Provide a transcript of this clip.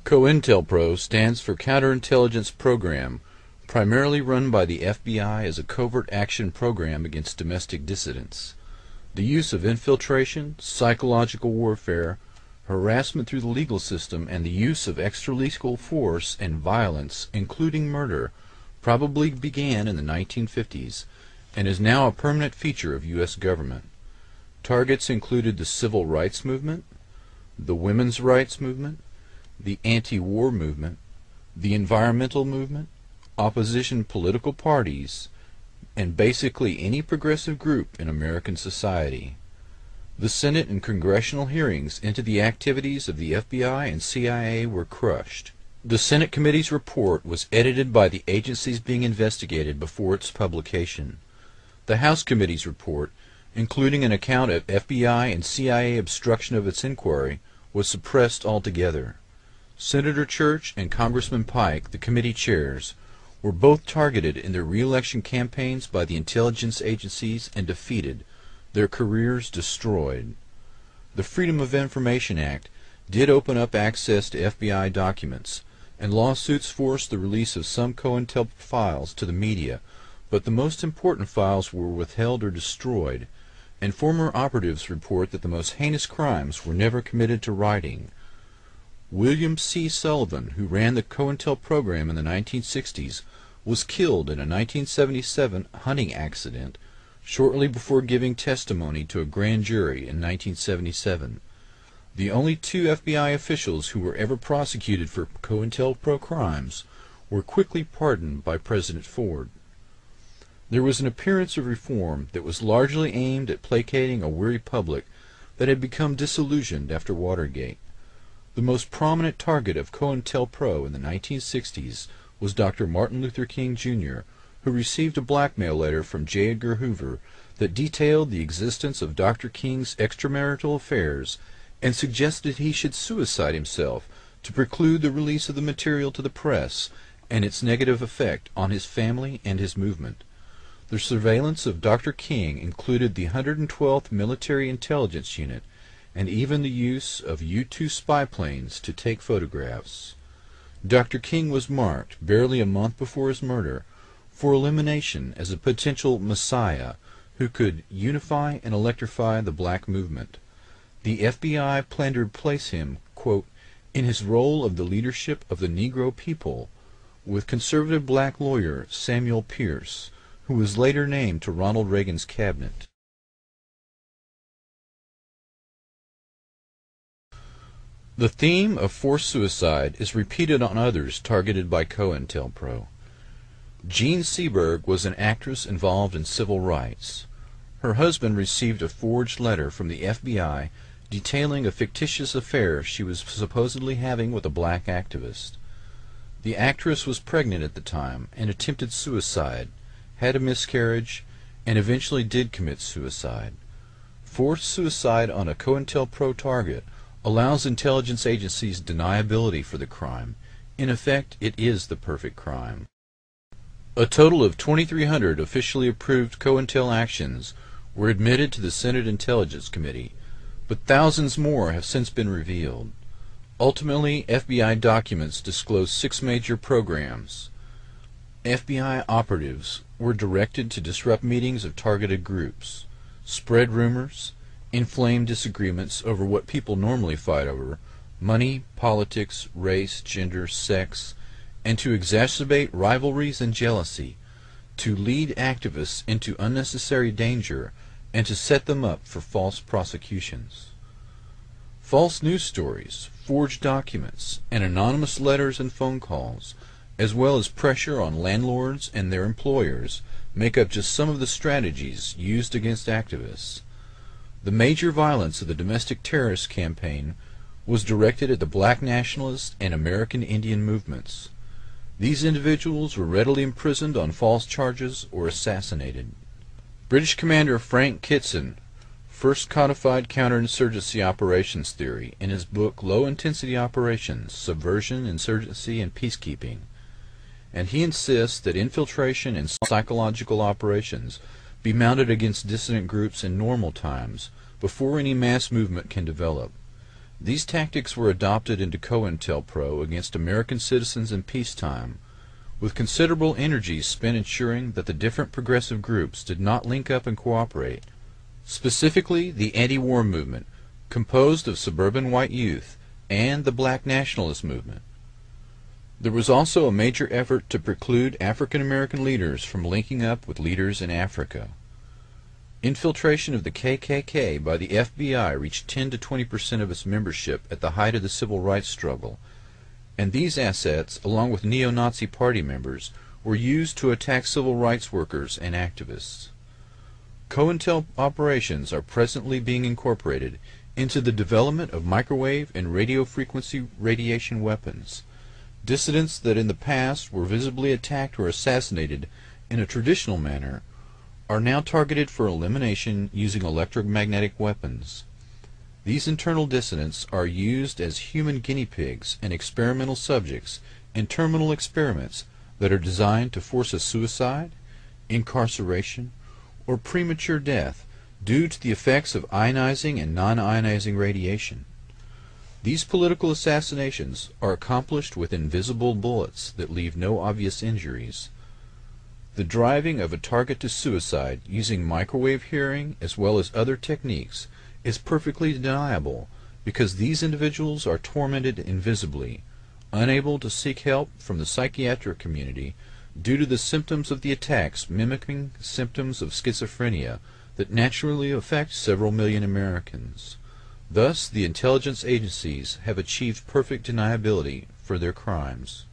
Cointelpro stands for Counterintelligence Program, primarily run by the FBI as a covert action program against domestic dissidents. The use of infiltration, psychological warfare, harassment through the legal system, and the use of extralegal force and violence, including murder, probably began in the 1950s and is now a permanent feature of U.S. government. Targets included the civil rights movement, the women's rights movement, the anti-war movement, the environmental movement, opposition political parties, and basically any progressive group in American society. The Senate and congressional hearings into the activities of the FBI and CIA were crushed. The Senate committee's report was edited by the agencies being investigated before its publication. The House committee's report, including an account of FBI and CIA obstruction of its inquiry, was suppressed altogether. Senator Church and Congressman Pike, the committee chairs, were both targeted in their re-election campaigns by the intelligence agencies and defeated, their careers destroyed. The Freedom of Information Act did open up access to FBI documents, and lawsuits forced the release of some Cointelpro files to the media, but the most important files were withheld or destroyed, and former operatives report that the most heinous crimes were never committed to writing. William C. Sullivan, who ran the Cointelpro program in the 1960s, was killed in a 1977 hunting accident shortly before giving testimony to a grand jury in 1977. The only two FBI officials who were ever prosecuted for Cointelpro crimes were quickly pardoned by President Ford. There was an appearance of reform that was largely aimed at placating a weary public that had become disillusioned after Watergate. The most prominent target of Cointelpro in the 1960s was Dr. Martin Luther King, Jr., who received a blackmail letter from J. Edgar Hoover that detailed the existence of Dr. King's extramarital affairs and suggested he should suicide himself to preclude the release of the material to the press and its negative effect on his family and his movement. The surveillance of Dr. King included the 112th Military Intelligence Unit and even the use of U-2 spy planes to take photographs. Dr. King was marked, barely a month before his murder, for elimination as a potential messiah who could unify and electrify the black movement. The FBI planned to replace him, quote, in his role of the leadership of the Negro people, with conservative black lawyer Samuel Pierce, who was later named to Ronald Reagan's cabinet. The theme of forced suicide is repeated on others targeted by Cointelpro. Jean Seberg was an actress involved in civil rights. Her husband received a forged letter from the FBI detailing a fictitious affair she was supposedly having with a black activist. The actress was pregnant at the time and attempted suicide, had a miscarriage, and eventually did commit suicide. Forced suicide on a Cointelpro target allows intelligence agencies deniability for the crime. In effect, it is the perfect crime. A total of 2,300 officially approved COINTEL actions were admitted to the Senate Intelligence Committee, but thousands more have since been revealed. Ultimately, FBI documents disclose 6 major programs. FBI operatives were directed to disrupt meetings of targeted groups, spread rumors, inflame disagreements over what people normally fight over, money, politics, race, gender, sex, and to exacerbate rivalries and jealousy, to lead activists into unnecessary danger, and to set them up for false prosecutions. False news stories, forged documents, and anonymous letters and phone calls, as well as pressure on landlords and their employers, make up just some of the strategies used against activists. The major violence of the domestic terrorist campaign was directed at the black nationalist and American Indian movements. These individuals were readily imprisoned on false charges or assassinated. British Commander Frank Kitson first codified counterinsurgency operations theory in his book Low-Intensity Operations, Subversion, Insurgency, and Peacekeeping, and he insists that infiltration and psychological operations be mounted against dissident groups in normal times before any mass movement can develop. These tactics were adopted into Cointelpro against American citizens in peacetime, with considerable energy spent ensuring that the different progressive groups did not link up and cooperate. Specifically, the anti-war movement, composed of suburban white youth, and the black nationalist movement. There was also a major effort to preclude African American leaders from linking up with leaders in Africa. Infiltration of the KKK by the FBI reached 10 to 20% of its membership at the height of the civil rights struggle, and these assets, along with neo-Nazi party members, were used to attack civil rights workers and activists. COINTEL operations are presently being incorporated into the development of microwave and radio frequency radiation weapons. Dissidents that in the past were visibly attacked or assassinated in a traditional manner are now targeted for elimination using electromagnetic weapons. These internal dissidents are used as human guinea pigs and experimental subjects in terminal experiments that are designed to force a suicide, incarceration, or premature death due to the effects of ionizing and non-ionizing radiation. These political assassinations are accomplished with invisible bullets that leave no obvious injuries. The driving of a target to suicide using microwave hearing as well as other techniques is perfectly deniable because these individuals are tormented invisibly, unable to seek help from the psychiatric community due to the symptoms of the attacks mimicking symptoms of schizophrenia that naturally affect several million Americans. Thus, the intelligence agencies have achieved perfect deniability for their crimes.